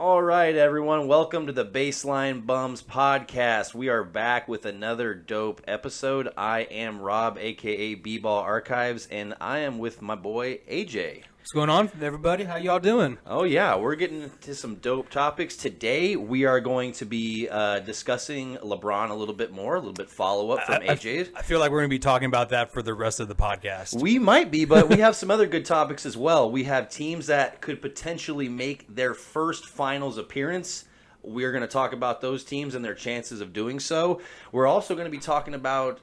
All right, everyone. Welcome to the Baseline Bums podcast. We are back with another dope episode. I am Rob, a.k.a. B-Ball Archives, and I am with my boy, AJ. What's going on, everybody? How y'all doing? Oh, yeah. We're getting into some dope topics. Today, we are going to be discussing LeBron a little bit more, a little bit follow-up from AJ's. I feel like we're going to be talking about that for the rest of the podcast. We might be, but we have some other good topics as well. We have teams that could potentially make their first finals appearance. We're going to talk about those teams and their chances of doing so. We're also going to be talking about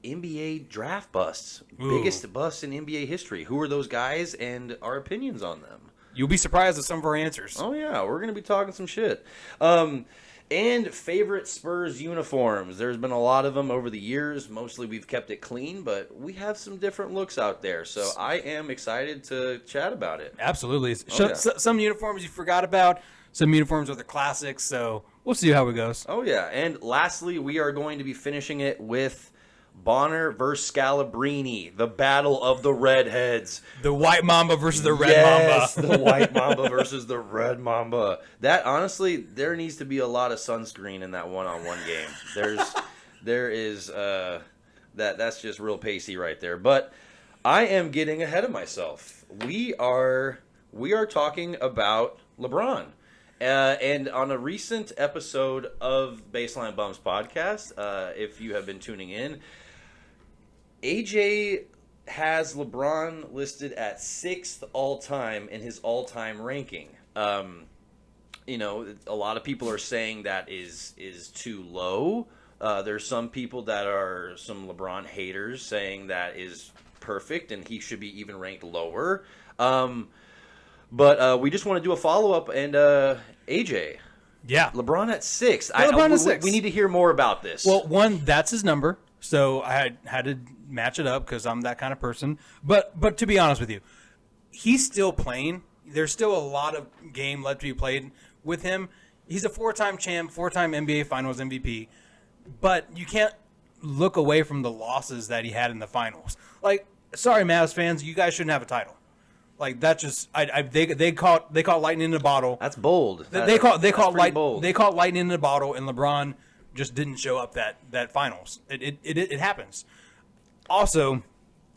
NBA draft busts. Ooh. Biggest busts in NBA history. Who are those guys and our opinions on them? You'll be surprised at some of our answers. Oh, yeah. We're going to be talking some shit. And favorite Spurs uniforms. There's been a lot of them over the years. Mostly we've kept it clean, but we have some different looks out there. So I am excited to chat about it. Absolutely. yeah. Some uniforms you forgot about. Some uniforms are the classics. So we'll see how it goes. Oh, yeah. And lastly, we are going to be finishing it with Bonner versus Scalacrine, the battle of the Redheads. The white mamba versus the red Yes, mamba. the white mamba versus the red mamba. That, honestly, there needs to be a lot of sunscreen in that one-on-one game. That's just real pacey right there. But I am getting ahead of myself. We are talking about LeBron. And on a recent episode of Baseline Bums podcast, if you have been tuning in, AJ has LeBron listed at 6th all-time in his all-time ranking. A lot of people are saying that is too low. There's some people that are some LeBron haters saying that is perfect and he should be even ranked lower. But we just want to do a follow-up, and AJ. Yeah. LeBron at 6. LeBron at 6. We need to hear more about this. Well, one, that's his number. So I had to match it up because I'm that kind of person. But to be honest with you, he's still playing. There's still a lot of game left to be played with him. He's a 4-time champ, 4-time NBA Finals MVP. But you can't look away from the losses that he had in the finals. Like, sorry, Mavs fans, you guys shouldn't have a title. Like, that's just they caught lightning in a bottle. That's bold. They caught bold. They caught lightning in a bottle, and LeBron just didn't show up that finals. It happens. Also,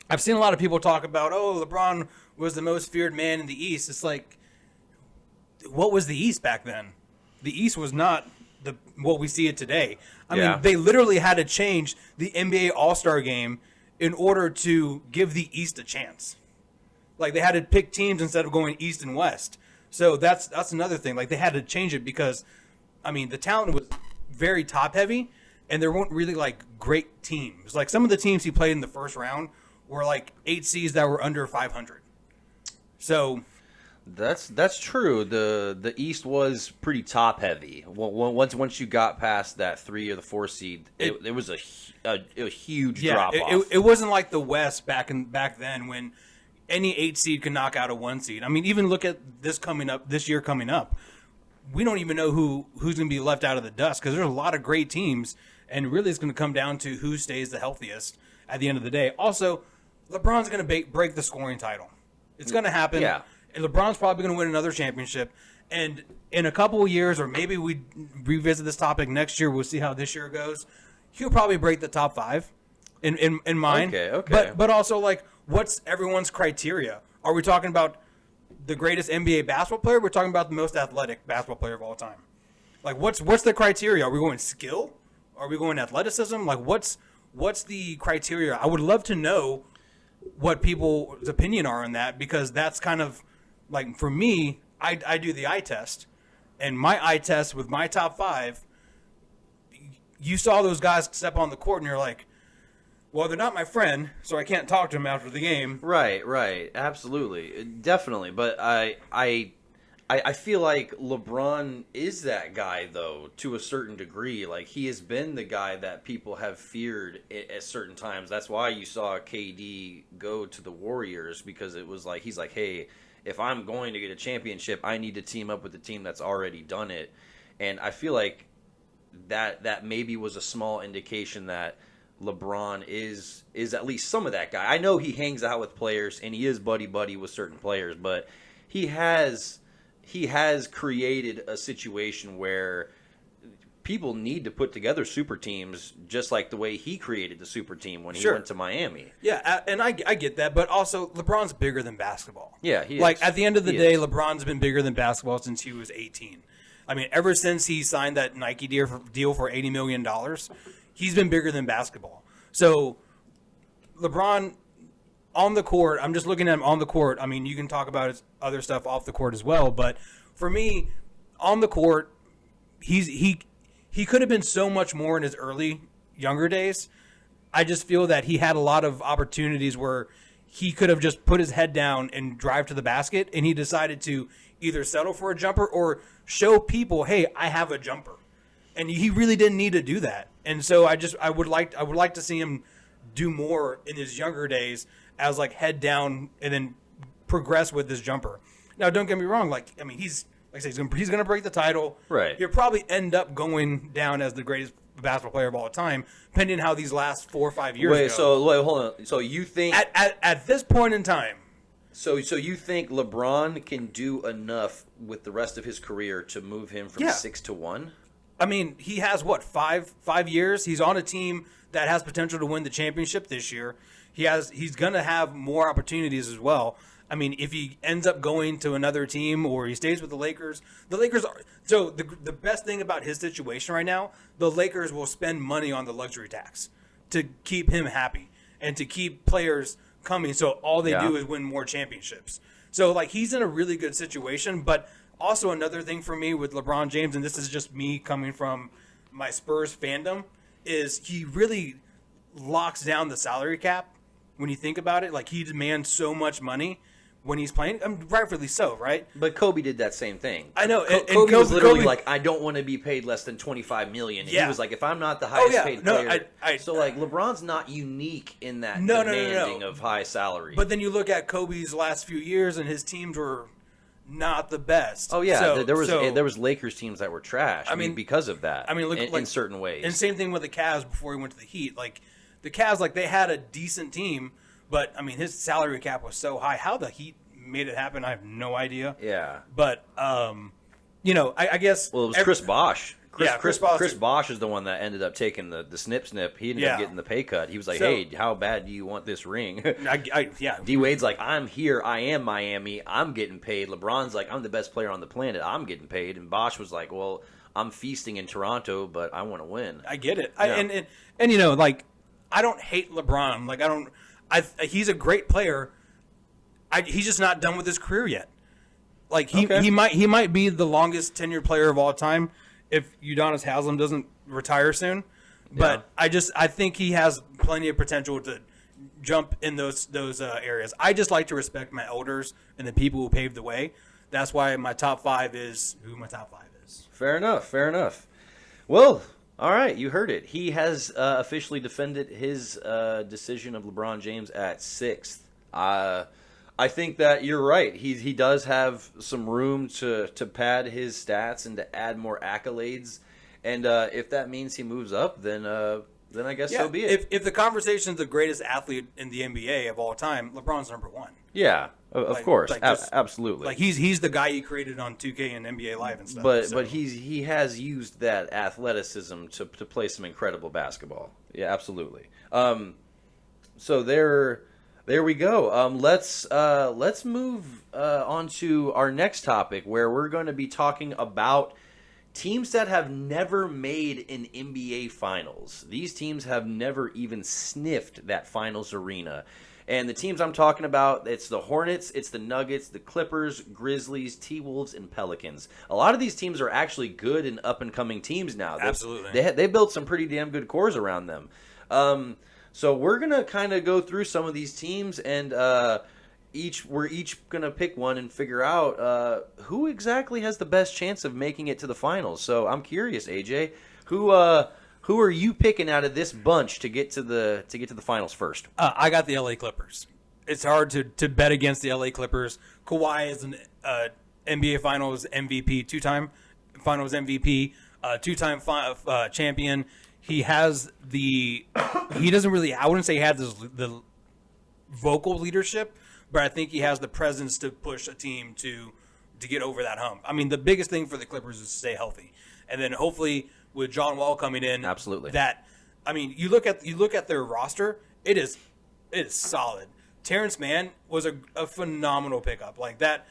I've seen a lot of people talk about, LeBron was the most feared man in the East. It's like, what was the East back then? The East was not what we see it today. I mean, they literally had to change the NBA All-Star game in order to give the East a chance. Like, they had to pick teams instead of going East and West. So that's another thing. Like, they had to change it because, I mean, the talent was very top-heavy, and there weren't really, like, great teams. Like, some of the teams he played in the first round were, like, 8 seeds that were under 500. So That's true. The East was pretty top-heavy. Once you got past that 3 or the 4 seed, it was a huge drop-off. It wasn't like the West back then when any 8 seed can knock out a 1 seed. I mean, even look at this year coming up. We don't even know who's going to be left out of the dust because there's a lot of great teams, and really it's going to come down to who stays the healthiest at the end of the day. Also, LeBron's going to break the scoring title. It's going to happen. Yeah. And LeBron's probably going to win another championship. And in a couple of years, or maybe we revisit this topic next year, we'll see how this year goes, he'll probably break the top 5 in mine. Okay. But also, like, what's everyone's criteria? Are we talking about the greatest NBA basketball player? We're talking about the most athletic basketball player of all time. Like, what's the criteria? Are we going skill? Are we going athleticism? Like, what's the criteria? I would love to know what people's opinion are on that, because that's kind of, like, for me, I do the eye test. And my eye test with my top 5, you saw those guys step on the court and you're like, well, they're not my friend, so I can't talk to them after the game. Right. Absolutely. Definitely. But I feel like LeBron is that guy, though, to a certain degree. Like, he has been the guy that people have feared at certain times. That's why you saw KD go to the Warriors, because it was like, he's like, hey, if I'm going to get a championship, I need to team up with the team that's already done it. And I feel like that maybe was a small indication that LeBron is at least some of that guy. I know he hangs out with players and he is buddy with certain players, but he has he has created a situation where people need to put together super teams just like the way he created the super team when he went to Miami. Yeah, and I get that, but also LeBron's bigger than basketball. Yeah, he like is. At the end of the day, LeBron's been bigger than basketball since he was 18. I mean, ever since he signed that Nike deal for $80 million, he's been bigger than basketball. So LeBron on the court, I'm just looking at him on the court. I mean, you can talk about his other stuff off the court as well, but for me, on the court, he could have been so much more in his younger days. I just feel that he had a lot of opportunities where he could have just put his head down and drive to the basket, and he decided to either settle for a jumper or show people, hey, I have a jumper. And he really didn't need to do that. And so I would like to see him do more in his younger days as like head down and then progress with his jumper. Now, don't get me wrong. Like I mean, he's going to break the title. Right. He'll probably end up going down as the greatest basketball player of all time, depending on how these last 4 or 5 years go. Hold on. So you think at this point in time? So you think LeBron can do enough with the rest of his career to move him from 6 to 1? I mean, he has what, five years? He's on a team that has potential to win the championship this year. He's going to have more opportunities as well. I mean, if he ends up going to another team or he stays with the Lakers are so the best thing about his situation right now, the Lakers will spend money on the luxury tax to keep him happy and to keep players coming. So all they do is win more championships. So like he's in a really good situation. But also another thing for me with LeBron James, and this is just me coming from my Spurs fandom, is he really locks down the salary cap. When you think about it, like he demands so much money when he's playing, rightfully so, right? But Kobe did that same thing. I know. Kobe was literally like, I don't want to be paid less than $25 million. And he was like, if I'm not the highest paid player. So like LeBron's not unique in that demanding of high salary. But then you look at Kobe's last few years and his teams were not the best. Oh yeah, there was Lakers teams that were trash. I mean, because of that. I mean, look in certain ways. And same thing with the Cavs before he went to the Heat. Like the Cavs, like they had a decent team. But, I mean, his salary cap was so high. How the Heat made it happen, I have no idea. Yeah. But, you know, I guess... Well, it was Chris Bosh. Chris Bosh is the one that ended up taking the snip. He ended up getting the pay cut. He was like, hey, how bad do you want this ring? D-Wade's like, I'm here. I am Miami. I'm getting paid. LeBron's like, I'm the best player on the planet. I'm getting paid. And Bosh was like, well, I'm feasting in Toronto, but I want to win. I get it. Yeah. And, you know, like, I don't hate LeBron. Like, he's a great player. He's just not done with his career yet. Like he might be the longest tenured player of all time if Udonis Haslem doesn't retire soon. But I think he has plenty of potential to jump in those areas. I just like to respect my elders and the people who paved the way. That's why my top 5 is who my top 5 is. Fair enough. Well, all right, you heard it. He has officially defended his decision of LeBron James at 6th. I think that you're right. He does have some room to pad his stats and to add more accolades. And if that means he moves up, then I guess so be it. If the conversation's the greatest athlete in the NBA of all time, LeBron's number 1. Yeah, of course, absolutely. Like he's the guy he created on 2K and NBA Live and stuff. But he has used that athleticism to play some incredible basketball. Yeah, absolutely. So there we go. Let's move on to our next topic, where we're going to be talking about teams that have never made an NBA Finals. These teams have never even sniffed that finals arena. And the teams I'm talking about, it's the Hornets, it's the Nuggets, the Clippers, Grizzlies, T-Wolves, and Pelicans. A lot of these teams are actually good and up-and-coming teams now. Absolutely. They built some pretty damn good cores around them. So we're going to kind of go through some of these teams, and we're each going to pick one and figure out who exactly has the best chance of making it to the finals. So I'm curious, AJ, who are you picking out of this bunch to get to the finals first? I got the LA Clippers. It's hard to bet against the LA Clippers. Kawhi is an NBA Finals MVP, 2-time Finals MVP, 2-time champion. He has he doesn't really, I wouldn't say he has the vocal leadership, but I think he has the presence to push a team to to get over that hump. I mean, the biggest thing for the Clippers is to stay healthy, and then hopefully with John Wall coming in, absolutely. I mean, you look at their roster, it is solid. Terrence Mann was a phenomenal pickup. Like that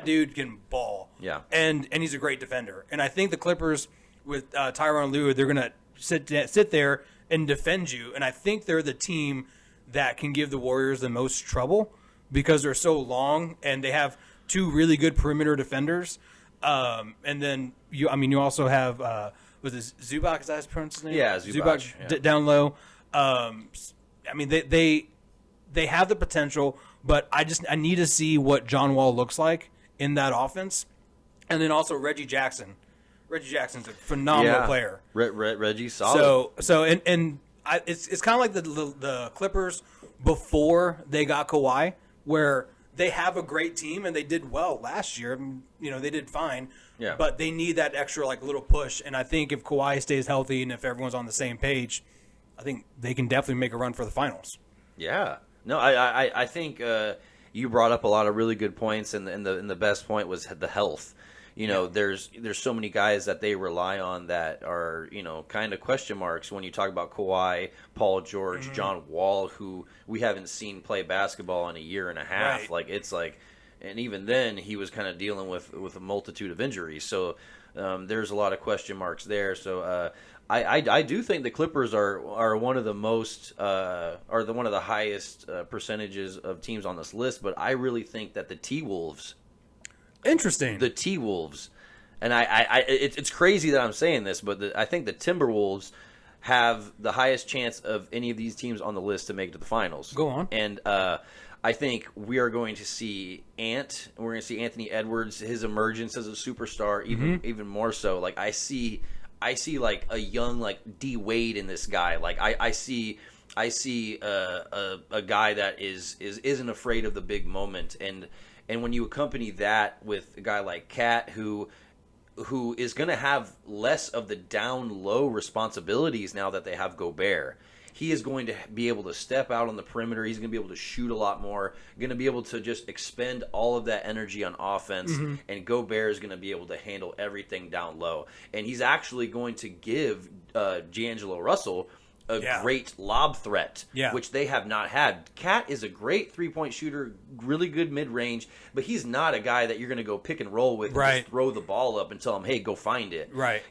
dude can ball. Yeah, and he's a great defender. And I think the Clippers with Tyronn Lue, they're gonna sit there and defend you. And I think they're the team that can give the Warriors the most trouble because they're so long and they have two really good perimeter defenders. And then you also have was it Zubac? Is that his pronounced name? Yeah, Zubac. Down low. I mean they have the potential, but I need to see what John Wall looks like in that offense, and then also Reggie Jackson. Reggie Jackson's a phenomenal player. Reggie's solid. It's kind of like the Clippers before they got Kawhi, where they have a great team and they did well last year. They did fine. Yeah. But they need that extra little push, and I think if Kawhi stays healthy and if everyone's on the same page, I think they can definitely make a run for the finals. Yeah. No, I think you brought up a lot of really good points, and the best point was the health. There's so many guys that they rely on that are, kind of question marks when you talk about Kawhi, Paul George, John Wall, who we haven't seen play basketball in a year and a half. Right. And even then he was kind of dealing with a multitude of injuries. So there's a lot of question marks there. So I do think the Clippers are one of the most one of the highest percentages of teams on this list. But I really think that the T-Wolves. Interesting. The T-Wolves, and it's crazy that I'm saying this, but I think the Timberwolves have the highest chance of any of these teams on the list to make it to the finals. Go on. And I think we are going to see Ant. We're going to see Anthony Edwards, his emergence as a superstar, even more so. Like I see like a young D Wade in this guy. Like I see a guy that isn't afraid of the big moment. And when you accompany that with a guy like Cat, who is going to have less of the down low responsibilities now that they have Gobert, he is going to be able to step out on the perimeter. He's going to be able to shoot a lot more, going to be able to just expend all of that energy on offense, and Gobert is going to be able to handle everything down low. And he's actually going to give D'Angelo Russell a great lob threat, which they have not had. Cat is a great three-point shooter, really good mid-range, but he's not a guy that you're going to go pick and roll with and just throw the ball up and tell him, hey, go find it. Right.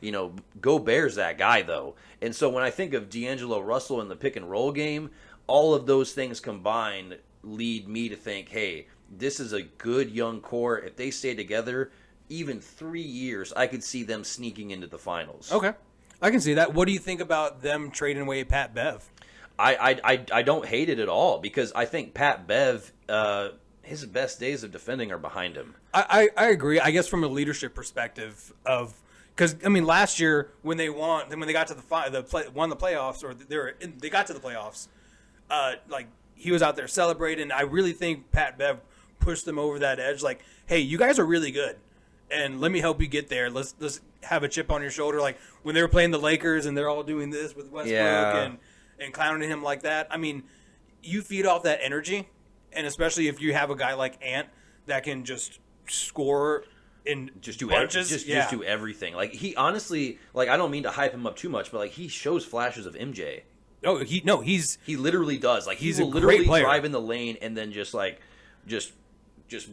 Gobert's that guy, though. And so when I think of D'Angelo Russell in the pick-and-roll game, all of those things combined lead me to think, hey, this is a good young core. If they stay together, even 3 years, I could see them sneaking into the finals. Okay. I can see that. What do you think about them trading away Pat Bev? I don't hate it at all because I think Pat Bev, his best days of defending are behind him. I agree. I guess from a leadership perspective because last year when they got to won the playoffs, or they got to the playoffs, he was out there celebrating. I really think Pat Bev pushed them over that edge. Like, hey, you guys are really good, and let me help you get there. Let's have a chip on your shoulder. Like when they were playing the Lakers and they're all doing this with Westbrook and clowning him like that. I mean, you feed off that energy, and especially if you have a guy like Ant that can just score in just do bunches. Just do everything. Like he honestly, I don't mean to hype him up too much, but he shows flashes of MJ. Oh, he literally does. Like he's he a will literally great player. drive in the lane and then just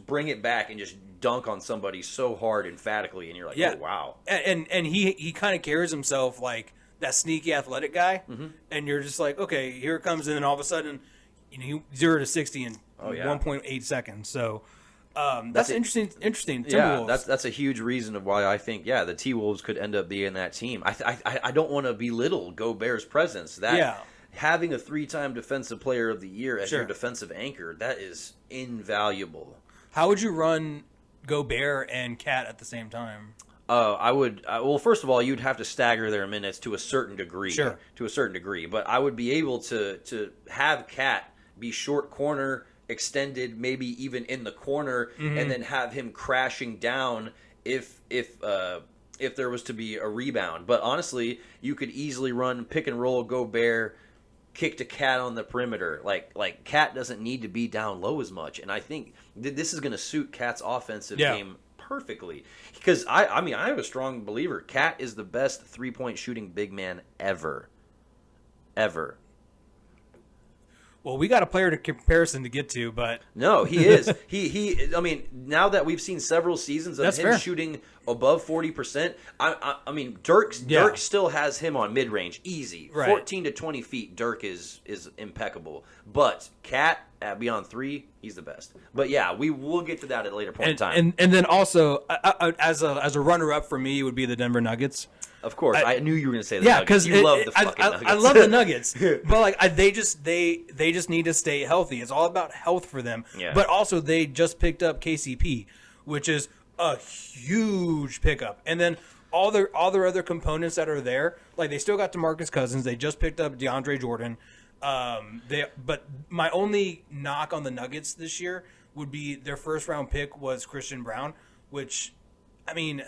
bring it back and just dunk on somebody so hard emphatically, and you're like, oh wow. And he kind of carries himself like that sneaky athletic guy, and you're just like, okay, here it comes, and then all of a sudden, 0 to 60 in 1.8 seconds. So that's interesting. Yeah, that's a huge reason of why I think the T-Wolves could end up being that team. I don't want to belittle Gobert's presence. Having a 3-time Defensive Player of the Year as your defensive anchor, that is invaluable. How would you run Gobert and Cat at the same time? I would. Well, first of all, you'd have to stagger their minutes to a certain degree. Sure. To a certain degree, but I would be able to have Cat be short corner, extended, maybe even in the corner, and then have him crashing down if there was to be a rebound. But honestly, you could easily run pick and roll Gobert, kick to Cat on the perimeter. Like Cat doesn't need to be down low as much, and I think this is going to suit Cat's offensive game perfectly. Because I mean, I am a strong believer. Cat is the best 3-point shooting big man ever. Ever. Well, we got a player to comparison to get to, but no, he is. He. I mean, now that we've seen several seasons of That's him fair. shooting above 40%, I mean, Dirk still has him on mid range, easy, Right. 14 to 20 feet. Dirk is impeccable, but Cat at beyond 3, he's the best. But yeah, we will get to that at a later point in time. and then also as a runner up for me would be the Denver Nuggets. Of course, I knew you were going to say that. Yeah, because you love the fucking Nuggets. I love the Nuggets, but like they just need to stay healthy. It's all about health for them. Yeah. But also they just picked up KCP, which is a huge pickup, and then all their other components that are there, like they still got DeMarcus Cousins. They just picked up DeAndre Jordan. But my only knock on the Nuggets this year would be their first round pick was Christian Brown, which, I mean,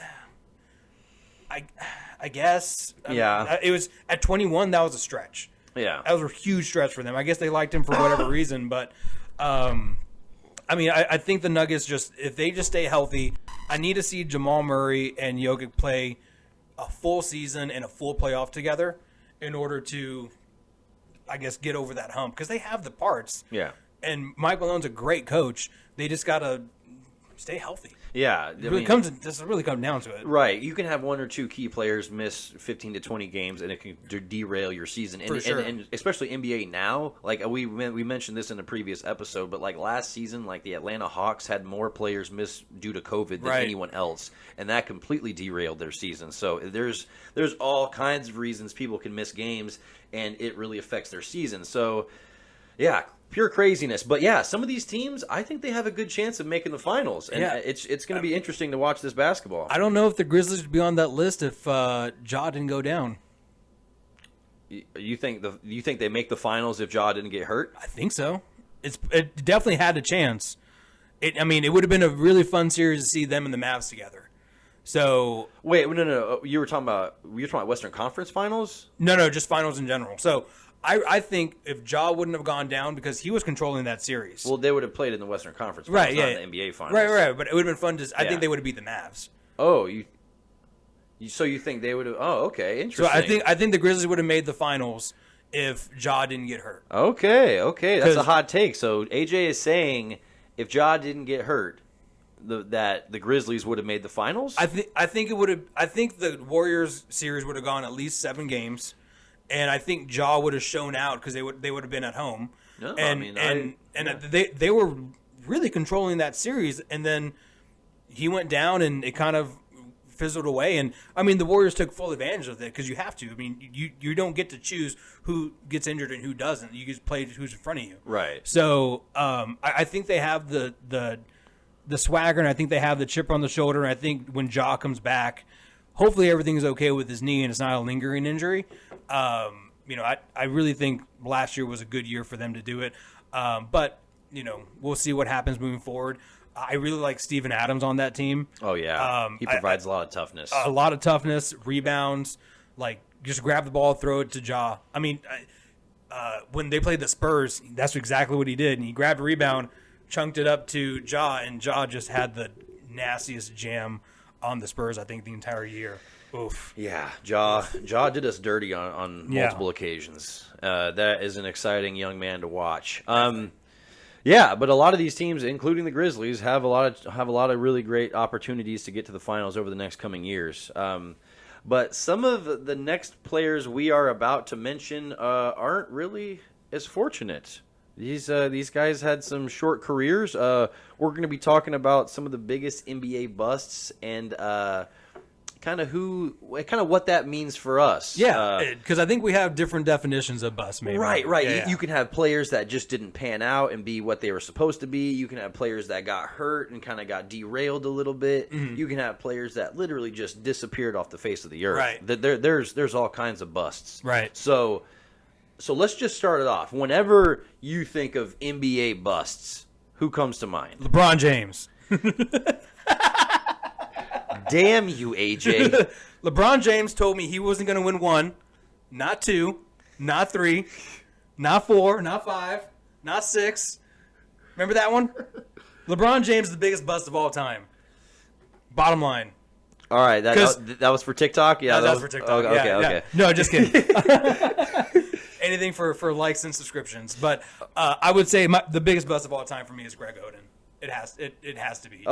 I guess. It was at 21. That was a stretch. Yeah. That was a huge stretch for them. I guess they liked him for whatever reason, but I mean, I think the Nuggets if they just stay healthy, I need to see Jamal Murray and Jokic play a full season and a full playoff together in order to, I guess, get over that hump because they have the parts. Yeah. And Mike Malone's a great coach. They just gotta stay healthy. Yeah, It really come down to it. Right. You can have one or two key players miss 15 to 20 games, and it can derail your season. And, For sure. and especially NBA now, like we mentioned this in a previous episode, but like last season, like the Atlanta Hawks had more players miss due to COVID than anyone else, and that completely derailed their season. So there's all kinds of reasons people can miss games, and it really affects their season. So yeah. Pure craziness. But yeah, some of these teams, I think they have a good chance of making the finals. And it's going to be interesting to watch this basketball. I don't know if the Grizzlies would be on that list if Ja didn't go down. You think they make the finals if Ja didn't get hurt? I think so. It definitely had a chance. It would have been a really fun series to see them and the Mavs together. So wait, no. You were talking about Western Conference Finals? No, just finals in general. So I think if Ja wouldn't have gone down because he was controlling that series. Well, they would have played in the Western Conference Finals, not in the NBA Finals. Right. But it would have been fun to. I think they would have beat the Mavs. Oh, so you think they would have? Oh, okay, interesting. So I think the Grizzlies would have made the finals if Ja didn't get hurt. Okay, that's a hot take. So AJ is saying if Ja didn't get hurt, that the Grizzlies would have made the finals. I think it would have. I think the Warriors series would have gone at least 7 games. And I think Ja would have shown out because they would have been at home. No, they were really controlling that series, and then he went down, and it kind of fizzled away. And I mean, the Warriors took full advantage of it because you have to. I mean, you don't get to choose who gets injured and who doesn't. You just play who's in front of you. Right. So I think they have the swagger, and I think they have the chip on the shoulder. And I think when Ja comes back, hopefully everything's okay with his knee and it's not a lingering injury. I really think last year was a good year for them to do it. But we'll see what happens moving forward. I really like Steven Adams on that team. Oh, yeah. He provides a lot of toughness. A lot of toughness, rebounds, like just grab the ball, throw it to Ja. I mean, when they played the Spurs, that's exactly what he did. And he grabbed a rebound, chunked it up to Ja, and Ja just had the nastiest jam on the Spurs, I think, the entire year. Oof. Yeah, Ja did us dirty on multiple occasions. That is an exciting young man to watch. Yeah, but a lot of these teams, including the Grizzlies, have a lot of really great opportunities to get to the finals over the next coming years. But some of the next players we are about to mention aren't really as fortunate. These guys had some short careers. We're going to be talking about some of the biggest NBA busts and kind of what that means for us. Yeah, because I think we have different definitions of bust. Maybe Right. Yeah. You can have players that just didn't pan out and be what they were supposed to be. You can have players that got hurt and kind of got derailed a little bit. Mm-hmm. You can have players that literally just disappeared off the face of the earth. Right. There's all kinds of busts. Right. So let's just start it off. Whenever you think of NBA busts, who comes to mind? LeBron James. Damn you, AJ. LeBron James told me he wasn't going to win 1, not 2, not 3, not 4, not 5, not 6. Remember that one? LeBron James is the biggest bust of all time. Bottom line. All right, that was for TikTok. Yeah, that was for TikTok. Okay. No, just kidding. Anything for likes and subscriptions, but I would say the biggest bust of all time for me is Greg Oden. It has to be.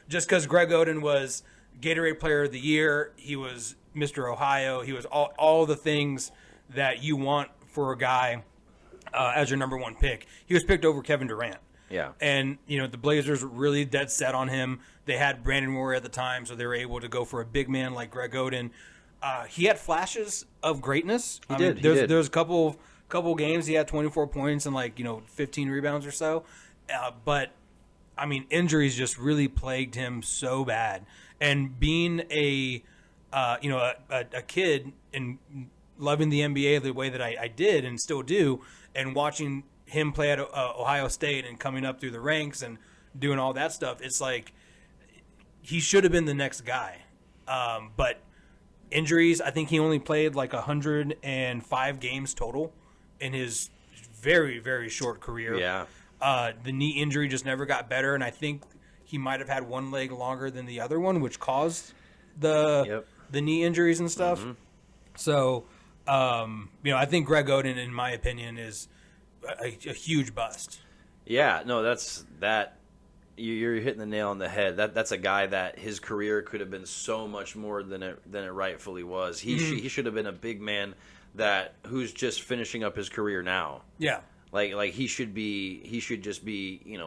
Just because Greg Oden was Gatorade Player of the Year, he was Mr. Ohio, he was all the things that you want for a guy as your number one pick. He was picked over Kevin Durant. Yeah. And, the Blazers were really dead set on him. They had Brandon Roy at the time, so they were able to go for a big man like Greg Oden. He had flashes of greatness. He did. There's a couple games he had 24 points and 15 rebounds or so. But, injuries just really plagued him so bad. And being a kid and loving the NBA the way that I did and still do, and watching him play at Ohio State and coming up through the ranks and doing all that stuff, it's like he should have been the next guy. But injuries, I think he only played 105 games total in his very, very short career. Yeah. The knee injury just never got better, and I think he might have had one leg longer than the other one, which caused the knee injuries and stuff. Mm-hmm. So, I think Greg Oden, in my opinion, is a huge bust. Yeah, no, you're hitting the nail on the head. That's a guy that his career could have been so much more than it rightfully was. He should have been a big man who's just finishing up his career now. Yeah, like he should just be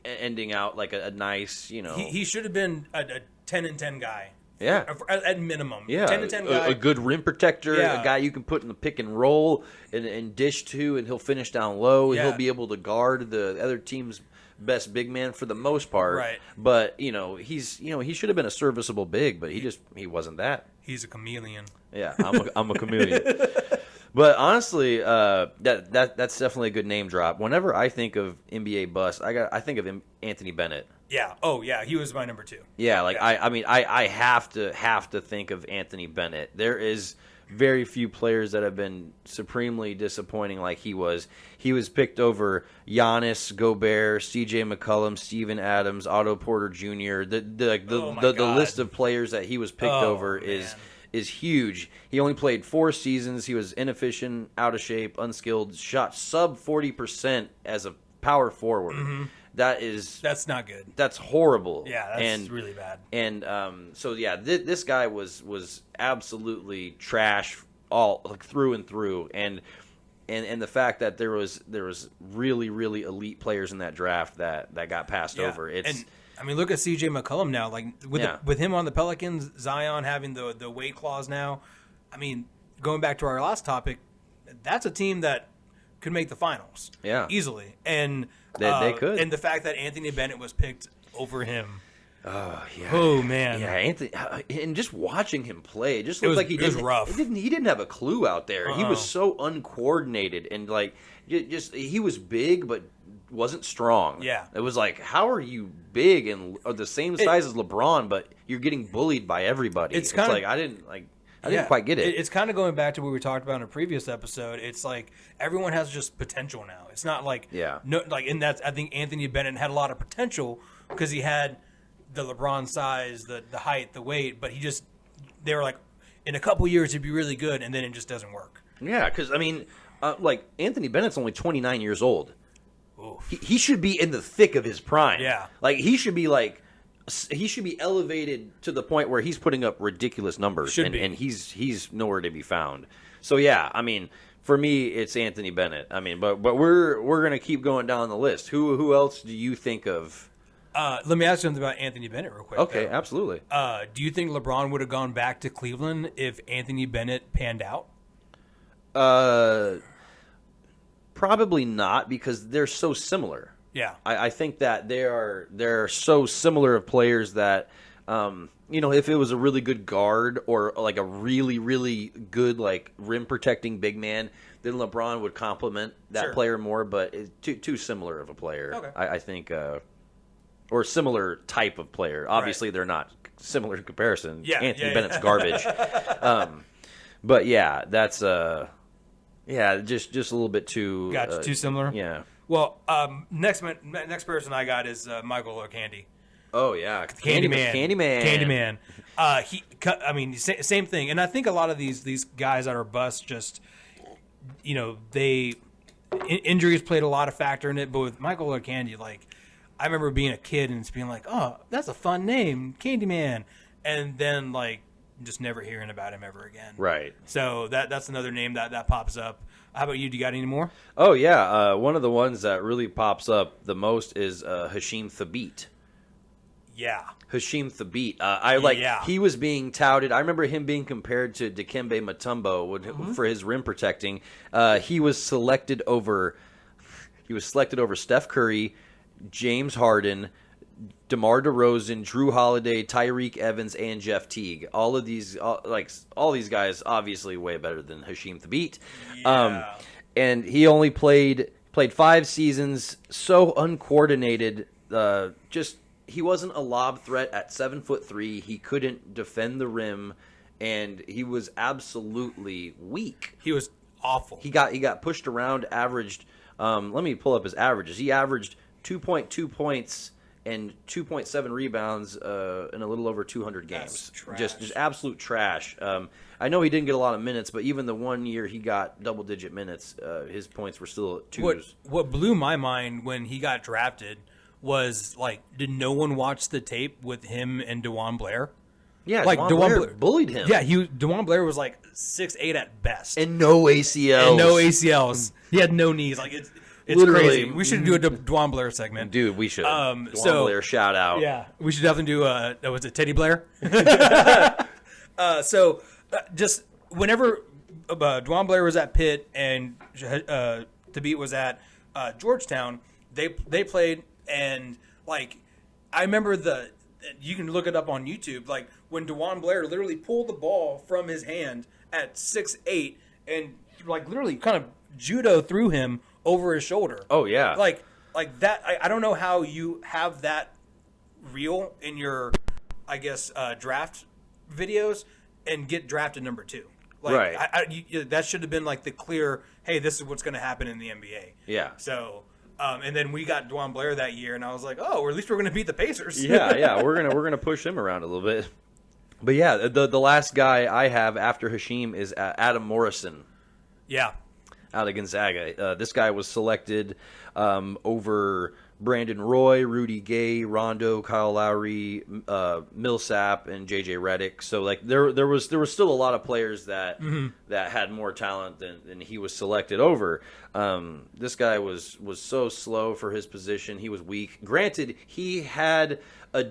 ending out like a nice He should have been a 10-10 guy. Yeah, at minimum. Yeah, 10-10 guy. A good rim protector, Yeah. A guy you can put in the pick and roll and dish to, and he'll finish down low. Yeah. He'll be able to guard the other team's best big man for the most part. Right. But he should have been a serviceable big, but he wasn't that. He's a chameleon. Yeah, I'm a chameleon. But honestly, that's definitely a good name drop. Whenever I think of NBA bust, I think of Anthony Bennett. Yeah. Oh, yeah. He was my number 2. Yeah, I have to think of Anthony Bennett. There is very few players that have been supremely disappointing like he was. He was picked over Giannis, Gobert, C.J. McCollum, Steven Adams, Otto Porter Jr. The list of players that he was picked over is huge. He only played 4 seasons. He was inefficient, out of shape, unskilled, shot sub 40% as a power forward. Mm-hmm. That's not good. That's horrible. Yeah, that's really bad. And this guy was absolutely trash all through and through. And the fact that there was really, really elite players in that draft that got passed over. Look at C.J. McCollum now. With him on the Pelicans, Zion having the weight clause now. Going back to our last topic, that's a team that could make the finals. Yeah, easily. And they could. And the fact that Anthony Bennett was picked over him. Oh yeah. Oh man. Yeah, Anthony, and just watching him play, it just looked like he was rough. He didn't have a clue out there. He was so uncoordinated and he was big but wasn't strong. Yeah. It was like, how are you big and are the same size as LeBron, but you're getting bullied by everybody? It's like I didn't quite get it. It's kind of going back to what we talked about in a previous episode. It's like everyone has just potential now. It's not like I think Anthony Bennett had a lot of potential because he had the LeBron size, the height, the weight, but they were like, in a couple years he'd be really good, and then it just doesn't work. Yeah, because Anthony Bennett's only 29 years old. He should be in the thick of his prime. Yeah, he should be elevated to the point where he's putting up ridiculous numbers, and he's nowhere to be found. So yeah, for me it's Anthony Bennett. But we're gonna keep going down the list. Who else do you think of? Let me ask you something about Anthony Bennett real quick. Okay, absolutely. Do you think LeBron would have gone back to Cleveland if Anthony Bennett panned out? Probably not, because they're so similar. Yeah, I think that they're so similar of players that if it was a really good guard or like a really, really good rim protecting big man, then LeBron would complement that player more. But it's too similar of a player. Okay. I think, or similar type of player. Obviously, they're not similar in comparison. Yeah, Anthony Bennett's garbage. But yeah, that's just a little bit too. Gotcha. Too similar. Yeah. Well, next person I got is Michael O'Candy. Oh yeah, Candyman. Same thing. And I think a lot of these guys that are busts just, injuries played a lot of factor in it. But with Michael Candy, like, I remember being a kid and just being like, oh, that's a fun name, Candyman, and then like just never hearing about him ever again. Right. So that's another name that pops up. How about you? Do you got any more? Oh yeah, one of the ones that really pops up the most is Hasheem Thabeet. Yeah. Hasheem Thabeet. He was being touted. I remember him being compared to Dikembe Mutombo for his rim protecting. He was selected over Steph Curry, James Harden, DeMar DeRozan, Drew Holiday, Tyreek Evans, and Jeff Teague. All these guys obviously way better than Hasheem Thabeet. Yeah. And he only played 5 seasons, so uncoordinated. He wasn't a lob threat at 7'3". He couldn't defend the rim, and he was absolutely weak. He was awful. He got pushed around. Averaged. Let me pull up his averages. He averaged 2.2 points and 2.7 rebounds in a little over 200 games. Just absolute trash. I know he didn't get a lot of minutes, but even the 1 year he got double-digit minutes, his points were still 2s. What blew my mind when he got drafted was, like, did no one watch the tape with him and DeJuan Blair? Yeah, like DeJuan Blair bullied him. Yeah, DeJuan Blair was like 6'8" at best, and no ACLs. He had no knees. Like it's Literally, crazy. We should do a DeJuan Blair segment, dude. We should. DeJuan Blair shout out. Yeah, we should definitely do. Was it Teddy Blair? Just whenever DeJuan Blair was at Pitt and Thabeet was at Georgetown, they played, and like I remember you can look it up on YouTube. Like when DeJuan Blair literally pulled the ball from his hand at 6'8" and like literally kind of judo threw him over his shoulder. Oh yeah, like that. I don't know how you have that reel in your, I guess, draft videos and get drafted number 2. Like, right. That should have been like the clear. Hey, this is what's going to happen in the NBA. Yeah. So. And then we got DeJuan Blair that year, and I was like, "Oh, or at least we're going to beat the Pacers." yeah, we're gonna push him around a little bit. But yeah, the last guy I have after Hasheem is Adam Morrison. Yeah, out of Gonzaga. This guy was selected over Brandon Roy, Rudy Gay, Rondo, Kyle Lowry, Millsap, and JJ Redick. So like there was still a lot of players that had more talent than he was selected over. This guy was so slow for his position. He was weak. Granted, he had a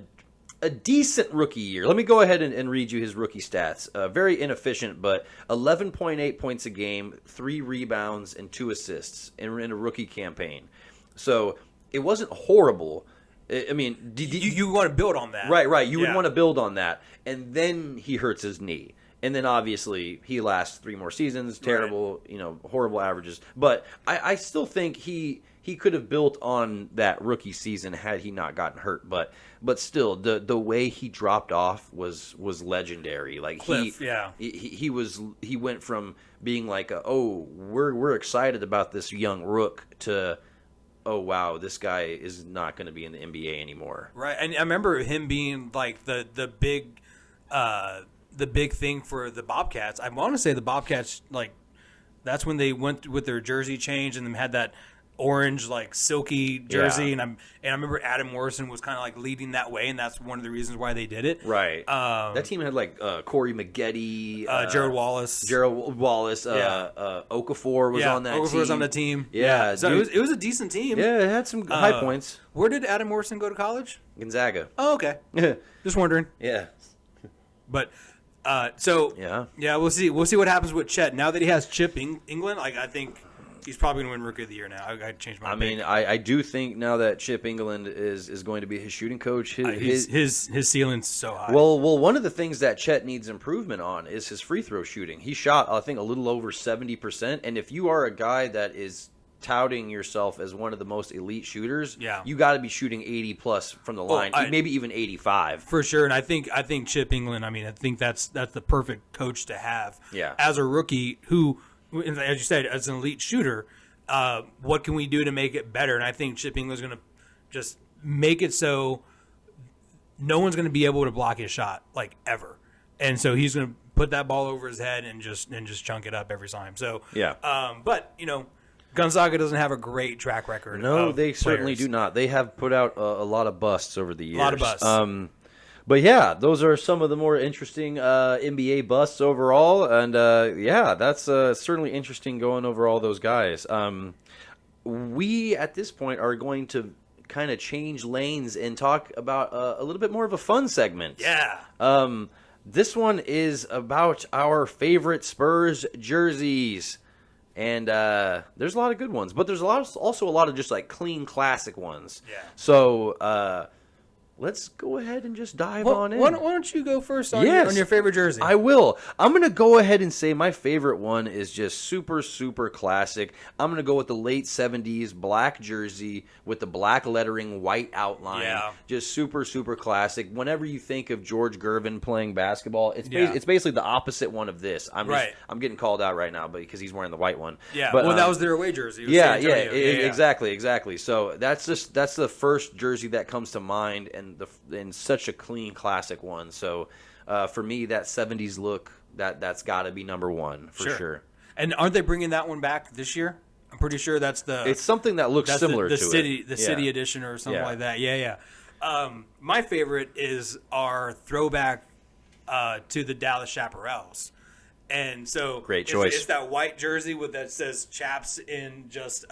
decent rookie year. Let me go ahead and read you his rookie stats. Very inefficient, but 11.8 points a game, 3 rebounds, and 2 assists in a rookie campaign. So it wasn't horrible. I mean, you want to build on that. Right. You would want to build on that. And then he hurts his knee. And then obviously he lasts 3 more seasons. Terrible, horrible averages. But I still think he could have built on that rookie season had he not gotten hurt. But still, the way he dropped off was legendary. Like he went from being like we're excited about this young rook to, oh wow, this guy is not going to be in the NBA anymore. Right, and I remember him being like the big thing for the Bobcats. I want to say the Bobcats, like, that's when they went with their jersey change and then had that orange, like, silky jersey. And I remember Adam Morrison was kind of like leading that way, and that's one of the reasons why they did it. Right. That team had like Corey Maggette, Jared Wallace, Okafor was on that team. Okafor was on the team. Yeah, so it was a decent team. Yeah, it had some high points. Where did Adam Morrison go to college? Gonzaga. Oh, okay. Just wondering. Yeah. But we'll see. We'll see what happens with Chet now that he has Chip England. Like, I think he's probably going to win Rookie of the Year now. I changed my. I do think now that Chip England is going to be his shooting coach, his ceiling's so high. Well, one of the things that Chet needs improvement on is his free throw shooting. He shot, I think, a little over 70%. And if you are a guy that is touting yourself as one of the most elite shooters, you got to be shooting 80 plus from the line, maybe even 85 for sure. And I think Chip England. I think that's the perfect coach to have. Yeah. As a rookie who, as you said, as an elite shooter, what can we do to make it better? And I think Chip England's going to just make it so no one's going to be able to block his shot like ever, and so he's going to put that ball over his head and just chunk it up every time. So but Gonzaga doesn't have a great track record. No, of they certainly players. do not. They have put out a lot of busts over the years. A lot of busts. But yeah, those are some of the more interesting NBA busts overall, and that's certainly interesting going over all those guys. We at this point are going to kind of change lanes and talk about a little bit more of a fun segment. Yeah. This one is about our favorite Spurs jerseys. And there's a lot of good ones, but there's also a lot of just like clean classic ones. Yeah. So let's go ahead and just dive on in. Why don't you go first on your favorite jersey? I will. I'm going to go ahead and say my favorite one is just super, super classic. I'm going to go with the late 70s black jersey with the black lettering, white outline. Yeah. Just super, super classic. Whenever you think of George Gervin playing basketball, it's basically the opposite one of this. I'm getting called out right now because he's wearing the white one. Yeah, but, that was their away jersey. Exactly. So that's the first jersey that comes to mind, and such a clean classic one. So for me, that 70s look, that's got to be number one for sure. And aren't they bringing that one back this year? I'm pretty sure it's something that looks similar the to city, it. The city edition or something like that. Yeah. My favorite is our throwback to the Dallas Chaparrals. And so great choice. It's that white jersey that says Chaps in just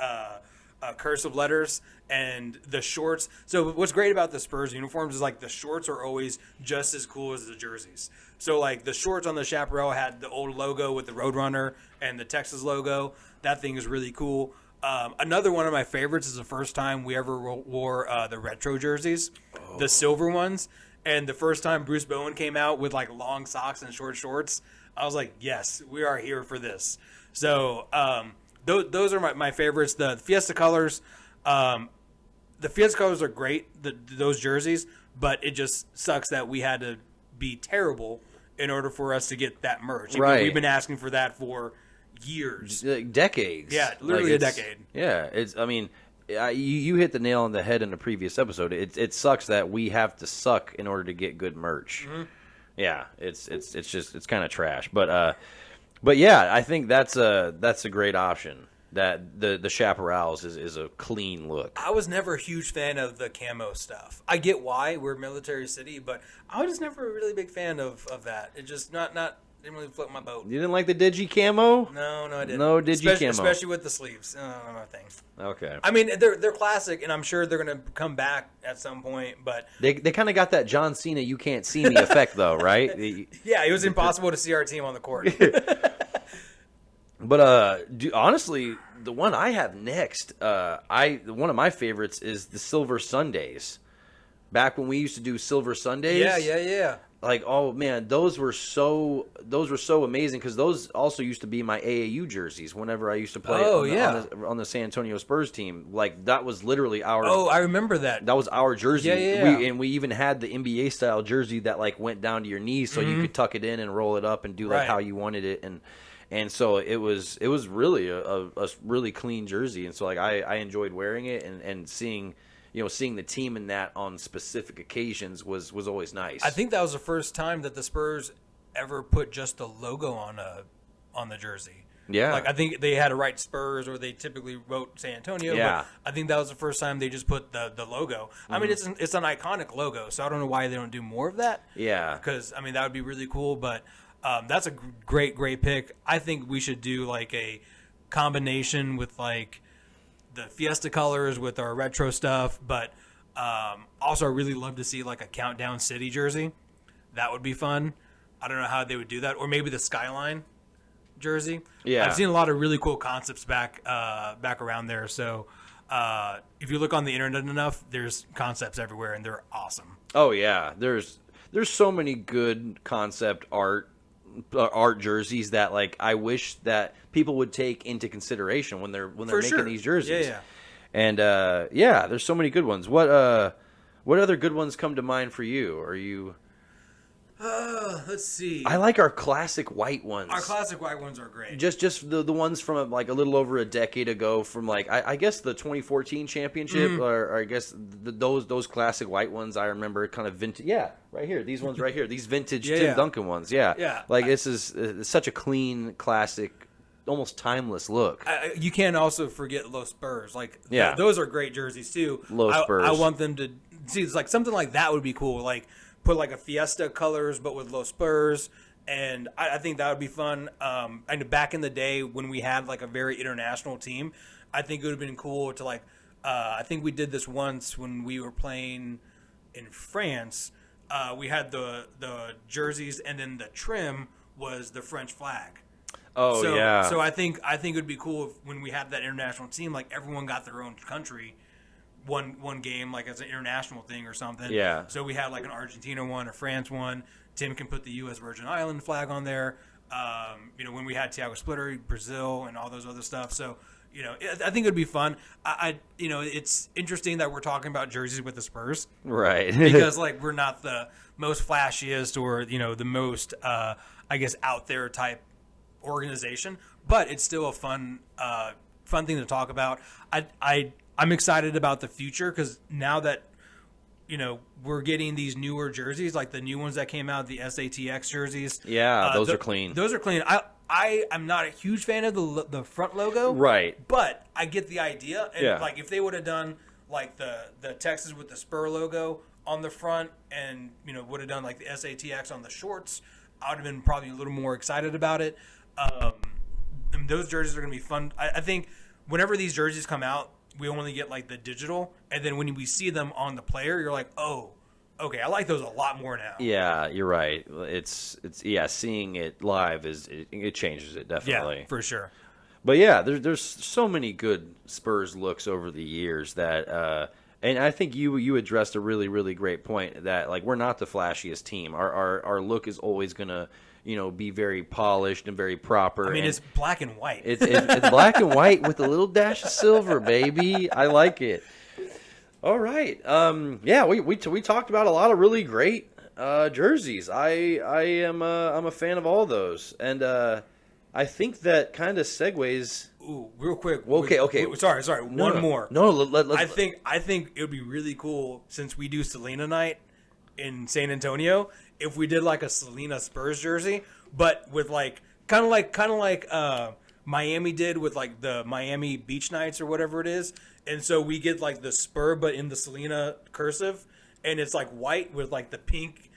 cursive letters, and the shorts. So what's great about the Spurs uniforms is like the shorts are always just as cool as the jerseys. So like the shorts on the Chaparral had the old logo with the Roadrunner and the Texas logo. That thing is really cool. Another one of my favorites is the first time we ever wore the retro jerseys, the silver ones. And the first time Bruce Bowen came out with like long socks and short shorts, I was like, yes, we are here for this. So those are my favorites. The Fiesta colors, are great, those jerseys, but it just sucks that we had to be terrible in order for us to get that merch. Right. We've been asking for that for years. Decades. Yeah, literally a decade. Yeah, you hit the nail on the head in the previous episode. It sucks that we have to suck in order to get good merch. Mm-hmm. Yeah, it's kind of trash. But yeah, I think that's a great option. That the Chaparrals is a clean look. I was never a huge fan of the camo stuff. I get why we're a military city, but I was just never a really big fan of that. It just didn't really float my boat. You didn't like the Digi camo? No, I didn't. No Digi camo, especially with the sleeves. Not my thing. Okay. I mean, they're classic, and I'm sure they're gonna come back at some point. But they kind of got that John Cena "you can't see me" effect, though, right? Yeah, it was impossible to see our team on the court. But honestly, the one I have next, one of my favorites is the Silver Sundays. Back when we used to do Silver Sundays. Yeah. Like, oh man, those were so amazing, because those also used to be my AAU jerseys whenever I used to play on the San Antonio Spurs team. Like, that was literally our. Oh, I remember that. That was our jersey. Yeah. We even had the NBA style jersey that like went down to your knees, so you could tuck it in and roll it up and do like how you wanted it, and so it was really a really clean jersey, and so like I enjoyed wearing it and seeing the team in that on specific occasions was always nice. I think that was the first time that the Spurs ever put just the logo on the jersey. Yeah. Like, I think they had to write Spurs, or they typically wrote San Antonio. Yeah. But I think that was the first time they just put the logo. Mm-hmm. I mean, it's an iconic logo, so I don't know why they don't do more of that. Yeah. Because, I mean, that would be really cool, but that's a great pick. I think we should do like a combination with like the Fiesta colors with our retro stuff, but also I really love to see like a Countdown City jersey. That would be fun. I don't know how they would do that, or maybe the Skyline jersey. Yeah, I've seen a lot of really cool concepts back around there. So if you look on the internet enough, there's concepts everywhere, and they're awesome. Oh yeah, there's so many good concept art jerseys that like I wish that people would take into consideration when they're making these jerseys. Yeah. And there's so many good ones. What other good ones come to mind for you? Are you? Let's see. I like our classic white ones. Our classic white ones are great. Just the ones from like a little over a decade ago, from like I guess the 2014 championship, or I guess those classic white ones. I remember kind of vintage. Yeah, right here. These ones right here. These vintage Tim Duncan ones. Yeah. Like this is such a clean, classic, almost timeless look. You can't also forget Los Spurs. Like those are great jerseys too. Los Spurs. I want them to see. It's like something like that would be cool. Like put like a Fiesta colors, but with Los Spurs. And I think that would be fun. And back in the day when we had like a very international team, I think it would have been cool to like. I think we did this once when we were playing in France. We had the jerseys, and then the trim was the French flag. Oh, yeah. So I think it would be cool if when we had that international team, like everyone got their own country. One game like as an international thing or something. Yeah. So we had like an Argentina one, a France one. Tim can put the U.S. Virgin Island flag on there. When we had Thiago Splitter, Brazil, and all those other stuff. So, I think it would be fun. It's interesting that we're talking about jerseys with the Spurs. Right. Because, like, we're not the most flashiest or, the most, out there type organization. But it's still a fun thing to talk about. I'm excited about the future because now that, we're getting these newer jerseys, like the new ones that came out, the SATX jerseys. Yeah, those are clean. Those are clean. I am not a huge fan of the front logo. Right. But I get the idea. And like if they would have done like the Texas with the Spur logo on the front and, would have done like the SATX on the shorts, I would have been probably a little more excited about it. And those jerseys are going to be fun. I think whenever these jerseys come out, we only get like the digital, and then when we see them on the player, you're like, oh, okay, I like those a lot more now. Yeah, you're right. It's seeing it live it changes it definitely. Yeah, for sure. But yeah, there's so many good Spurs looks over the years that, and I think you addressed a really, really great point that like we're not the flashiest team. Our look is always gonna be very polished and very proper. I mean, it's black and white. It's black and white with a little dash of silver, baby. I like it. All right. We talked about a lot of really great jerseys. I'm a fan of all those, and I think that kind of segues. Ooh, real quick. Okay. Sorry. One more. No, let's. I think it would be really cool since we do Selena night in San Antonio. If we did like a Selena Spurs jersey, but with like kind of like Miami did with like the Miami Beach Nights or whatever it is, and so we get like the Spur but in the Selena cursive, and it's like white with like the pink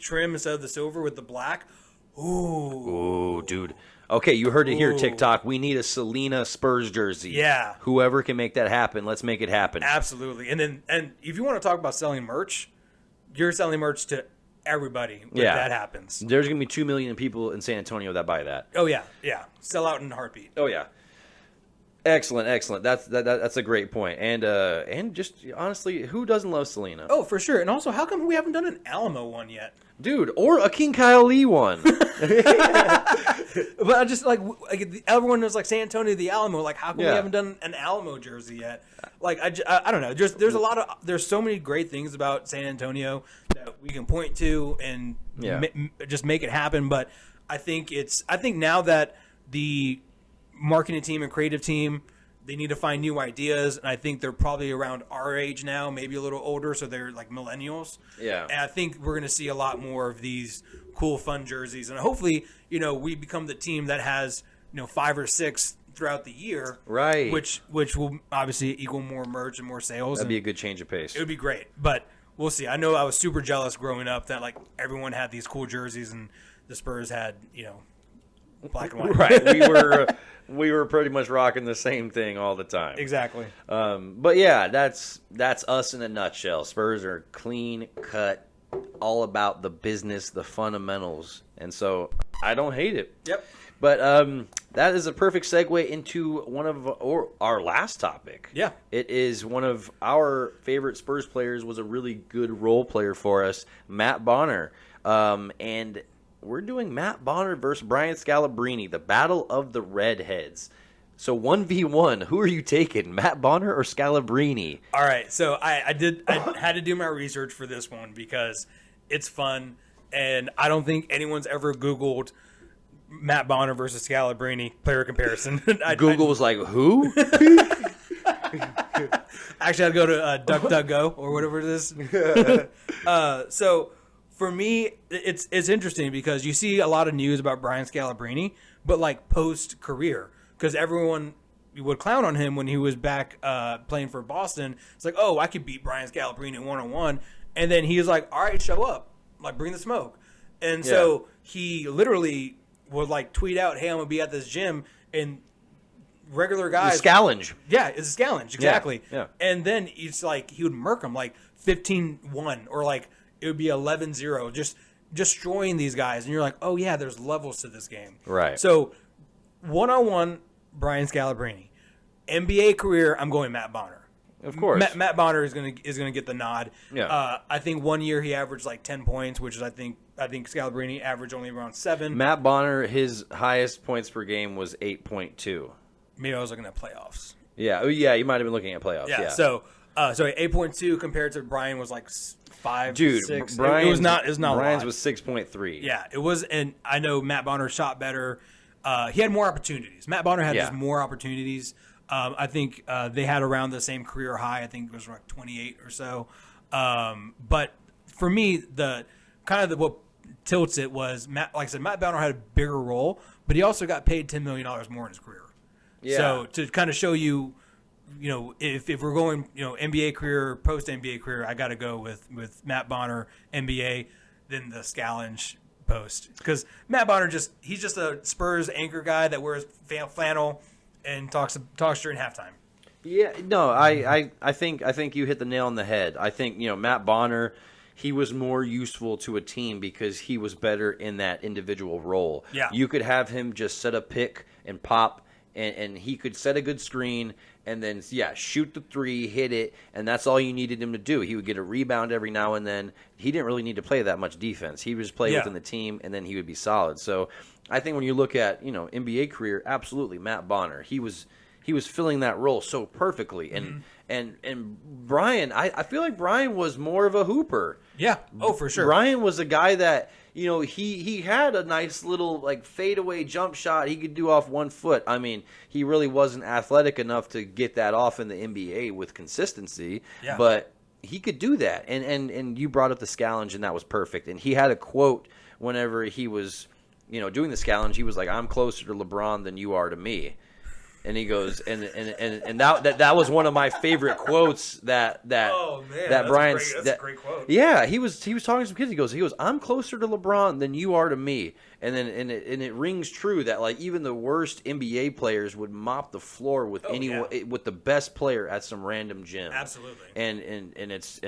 trim instead of the silver with the black. Ooh, dude. Okay, you heard it here, TikTok. We need a Selena Spurs jersey. Yeah. Whoever can make that happen, let's make it happen. Absolutely. And if you want to talk about selling merch, you're selling merch to everybody when that happens. There's going to be 2 million people in San Antonio that buy that. Oh, yeah. Sell out in a heartbeat. Oh, yeah. Excellent. That's a great point. And just honestly, who doesn't love Selena? Oh, for sure. And also, how come we haven't done an Alamo one yet? Dude, or a King Kyle Lee one. But I just like everyone knows like San Antonio, the Alamo. Like, how come we haven't done an Alamo jersey yet? Like, I don't know. There's so many great things about San Antonio that we can point to and just make it happen. But I think now that the marketing team and creative team, they need to find new ideas, and I think they're probably around our age now, maybe a little older, so they're like millennials. Yeah. And I think we're going to see a lot more of these cool, fun jerseys, and hopefully, we become the team that has, 5 or 6 throughout the year. Right. Which will obviously equal more merch and more sales. That'd be a good change of pace. It would be great, but we'll see. I know I was super jealous growing up that like everyone had these cool jerseys, and the Spurs had, black and white. Right. We were pretty much rocking the same thing all the time. Exactly. But yeah, that's us in a nutshell. Spurs are clean cut, all about the business, the fundamentals, and so I don't hate it. Yep. But that is a perfect segue into one of our last topic. Yeah. It is one of our favorite Spurs players, was a really good role player for us, Matt Bonner. And we're doing Matt Bonner versus Brian Scalabrinie, the battle of the Redheads. So 1v1, who are you taking, Matt Bonner or Scalabrinie? All right, so I had to do my research for this one because it's fun, and I don't think anyone's ever Googled Matt Bonner versus Scalabrine player comparison. Google was like, who? Actually, I'd go to DuckDuckGo or whatever it is. So for me, it's interesting because you see a lot of news about Brian Scalabrine, but like post career, because everyone would clown on him when he was back playing for Boston. It's like, oh, I could beat Brian Scalabrine 1-on-1, and then he was like, all right, show up, like bring the smoke, and so he literally would like tweet out, hey, I'm gonna be at this gym, and regular guys. Scallenge. Yeah, it's a scallenge, exactly. Yeah. And then it's like he would murk them like 15-1 or like it would be 11-0, just destroying these guys. And you're like, oh, yeah, there's levels to this game. Right. So, one-on-one, Brian Scalabrine. NBA career, I'm going Matt Bonner. Of course. Matt Bonner is gonna get the nod. Yeah. I think 1 year he averaged like 10 points, which is I think Scalabrine averaged only around 7. Matt Bonner, his highest points per game was 8.2. Maybe I was looking at playoffs. Yeah. Oh, yeah, you might have been looking at playoffs. Yeah. So 8.2 compared to Brian was like 5, Dude, 6. Brian's, it was not. Brian's a lot. was 6.3. Yeah, it was, and I know Matt Bonner shot better. He had more opportunities. Matt Bonner had just more opportunities. I think they had around the same career high. I think it was like 28 or so. But for me, what tilts it was like I said, Matt Bonner had a bigger role, but he also got paid $10 million more in his career. Yeah. So to kind of show you, if we're going, NBA career, post NBA career, I got to go with Matt Bonner NBA, then the Scallenge post, because Matt Bonner he's just a Spurs anchor guy that wears flannel and talks during halftime. Yeah, no, I think you hit the nail on the head. I think Matt Bonner, he was more useful to a team because he was better in that individual role. Yeah, you could have him just set a pick and pop. And he could set a good screen and then, shoot the three, hit it, and that's all you needed him to do. He would get a rebound every now and then. He didn't really need to play that much defense. He would just play within the team, and then he would be solid. So I think when you look at, NBA career, absolutely, Matt Bonner. He was filling that role so perfectly. And Brian, I feel like Brian was more of a hooper. Yeah. Oh, for sure. Brian was a guy that, he had a nice little like fadeaway jump shot he could do off 1 foot. I mean, he really wasn't athletic enough to get that off in the NBA with consistency, but he could do that. And you brought up the Scallenge, and that was perfect. And he had a quote whenever he was, doing the Scallenge. He was like, "I'm closer to LeBron than you are to me." And he goes, and that was one of my favorite quotes that Brian's. That's a great quote. Yeah, he was talking to some kids. He goes, "I'm closer to LeBron than you are to me," and it rings true that like even the worst NBA players would mop the floor with with the best player at some random gym. Absolutely. And it's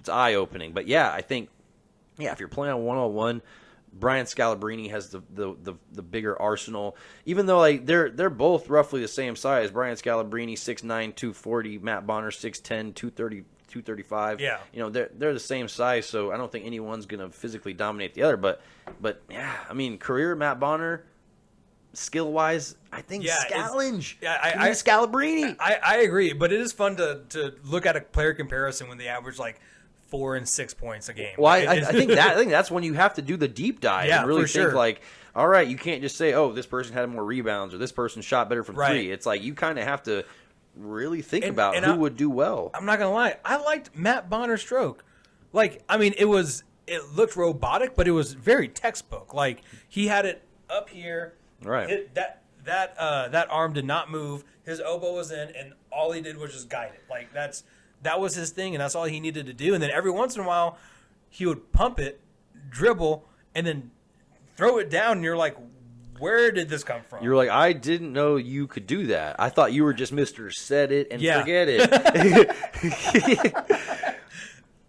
eye opening. But yeah, I think if you're playing on 1-on-1. Brian Scalabrine has the bigger arsenal, even though like they're both roughly the same size. Brian Scalabrine 6'9", 240, Matt Bonner 6'10", 230, 235. Yeah, they're the same size, so I don't think anyone's gonna physically dominate the other. But yeah, I mean, career Matt Bonner, skill wise, I think Scallenge. I Scalabrine. I agree, but it is fun to look at a player comparison when they average like 4 and 6 points a game. Well, I think that's when you have to do the deep dive and really think like, all right, you can't just say, oh, this person had more rebounds or this person shot better from three. It's like you kind of have to really think about who would do well. I'm not gonna lie, I liked Matt Bonner's stroke. Like, I mean, it looked robotic, but it was very textbook. Like he had it up here, right? That arm did not move. His elbow was in, and all he did was just guide it. Like that was his thing, and that's all he needed to do. And then every once in a while, he would pump it, dribble, and then throw it down. And you're like, where did this come from? You're like, I didn't know you could do that. I thought you were just Mr. Set it and forget it.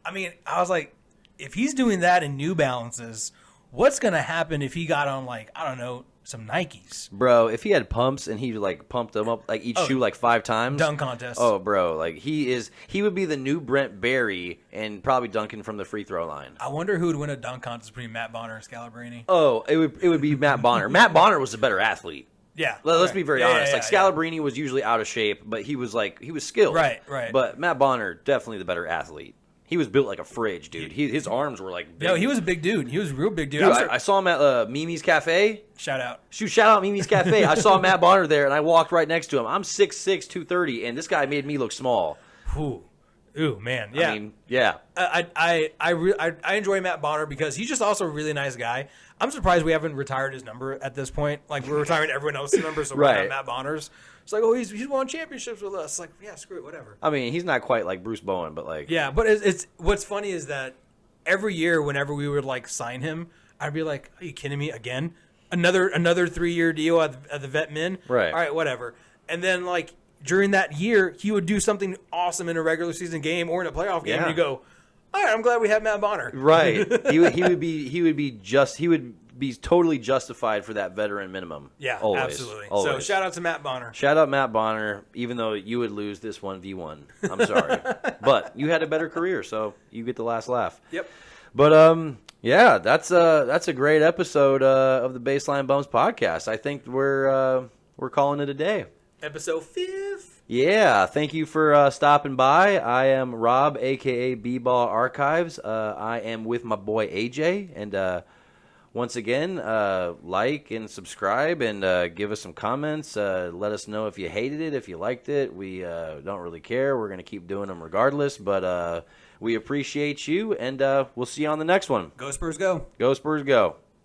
I mean, I was like, if he's doing that in New Balances, what's going to happen if he got on, like, I don't know, some Nikes? Bro, if he had pumps and he like pumped them up like each shoe like 5 times. Dunk contest. Oh, bro, like he would be the new Brent Barry and probably dunking from the free throw line. I wonder who would win a dunk contest between Matt Bonner and Scalabrine. Oh, it would be Matt Bonner. Matt Bonner was a better athlete. Yeah. Let's be very honest. Scalabrine was usually out of shape, but he was skilled. Right. But Matt Bonner, definitely the better athlete. He was built like a fridge, dude. His arms were like big. No, he was a big dude. He was a real big dude. Dude, I saw him at Mimi's Cafe. Shout out. Shout out Mimi's Cafe. I saw Matt Bonner there, and I walked right next to him. I'm 6'6", 230, and this guy made me look small. Ooh, man. Yeah. I mean, yeah. I enjoy Matt Bonner because he's just also a really nice guy. I'm surprised we haven't retired his number at this point. Like, we're retiring everyone else's number, so we're not Matt Bonner's. It's like, oh, he's won championships with us. Like, yeah, screw it, whatever. I mean, he's not quite like Bruce Bowen, but like... Yeah, but it's what's funny is that every year whenever we would, like, sign him, I'd be like, are you kidding me? Again? Another 3-year deal at the Vet Min? Right. All right, whatever. And then, like, during that year, he would do something awesome in a regular season game or in a playoff game, and you go, all right, I'm glad we have Matt Bonner. Right. he would be totally justified for that veteran minimum. Yeah, always, absolutely. Always. So shout out to Matt Bonner. Shout out Matt Bonner, even though you would lose this 1v1. I'm sorry. But you had a better career, so you get the last laugh. Yep. But yeah, that's a great episode of the Baseline Bums podcast. I think we're calling it a day. Episode 5. Yeah, thank you for stopping by. I am Rob, a.k.a. B-Ball Archives. I am with my boy AJ, and once again, like and subscribe and give us some comments. Let us know if you hated it, if you liked it. We don't really care. We're going to keep doing them regardless, but we appreciate you, and we'll see you on the next one. Go Spurs, go. Go Spurs, go.